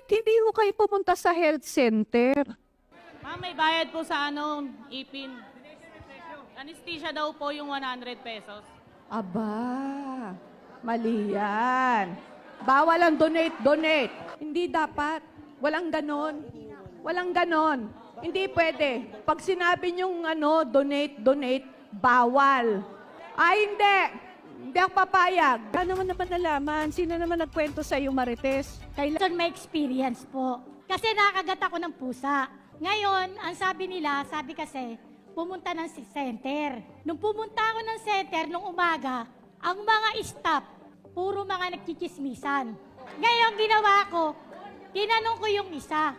Bakit hindi ho kayo pumunta sa health center? Ma'am, may bayad po sa ipin. Anesthesia daw po yung 100 pesos. Aba, mali yan. Bawal ang donate. Hindi dapat. Walang ganon. Walang ganon. Hindi pwede. Pag sinabi nyong donate, bawal. Ay, hindi. Hindi ako papayag. Ano naman nalaman? Sino naman nagkwento sa iyo, Marites? Kailan may experience po. Kasi nakagat ako ng pusa. Ngayon, ang sabi nila, sabi kasi, pumunta ng center. Nung pumunta ako ng center nung umaga, ang mga staff, puro mga nagchichismisan. Ngayon, ginawa ko, tinanong ko yung isa,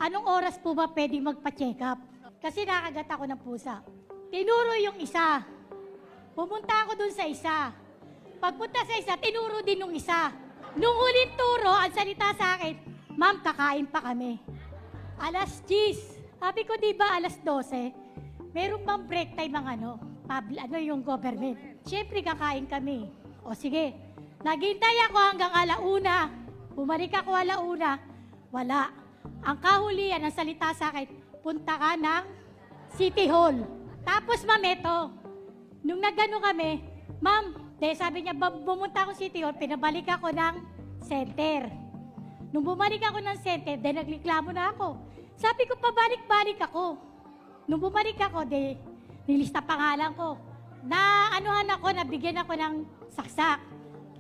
anong oras po ba pwedeng magpa-check up? Kasi nakagat ako ng pusa. Tinuro yung isa. Pumunta ako dun sa isa. Pagpunta sa isa, tinuro din yung isa. Nung huling turo, ang salita sa akin, ma'am, kakain pa kami. Alas 10. Sabi ko, di ba alas 12? Meron bang break time ang yung government? Siyempre, kakain kami. O sige, naghintay ako hanggang alauna. Bumalik ako alauna. Wala. Ang kahulian, ang salita sa akin, punta ka ng City Hall. Tapos, ma'am, eto, nung nagano kami, ma'am, sabi niya, bumunta ako City Hall, pinabalik ako ng center. Nung bumalik ako ng center, nagreklamo na ako. Sabi ko, pabalik-balik ako. Nung bumalik ako, nilista pangalan ko. Nabigyan ako ng saksak.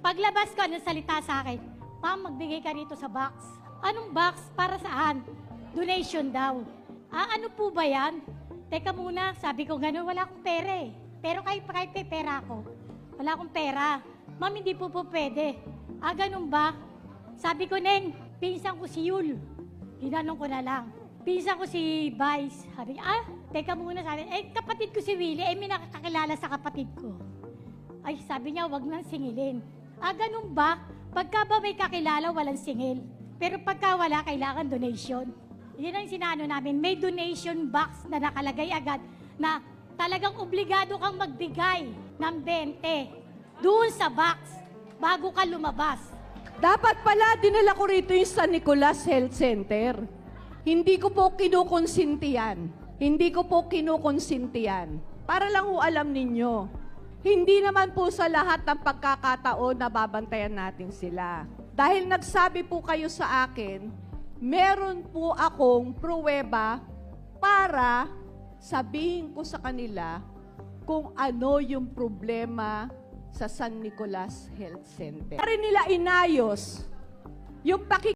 Paglabas ko, anong salita sa akin? Ma'am, magbigay ka rito sa box. Anong box? Para saan? Donation daw. Ano po ba yan? Teka muna, sabi ko gano'n, wala akong pera eh. Pero kahit may pera ako, wala akong pera. Ma'am, hindi po pwede. Ganun ba? Sabi ko, Neng, pinsan ko si Yul. Ginanong ko na lang. Pinsan ko si Vice. Sabi, teka muna, sabi, kapatid ko si Willie, may nakakakilala sa kapatid ko. Ay, sabi niya, wag nang singilin. Ganun ba? Pagka ba may kakilala, walang singil. Pero pagka wala, kailangan donation. Yun ang sinano namin. May donation box na nakalagay agad na talagang obligado kang magbigay ng 20 doon sa box bago ka lumabas. Dapat pala, dinala ko rito yung San Nicolas Health Center. Hindi ko po kinukonsinti yan. Hindi ko po kinukonsinti yan. Para lang ho alam ninyo. Hindi naman po sa lahat ng pagkakataon na babantayan natin sila. Dahil nagsabi po kayo sa akin, meron po akong pruweba para sabihin ko sa kanila kung ano yung problema sa San Nicolas Health Center. Para nila inayos yung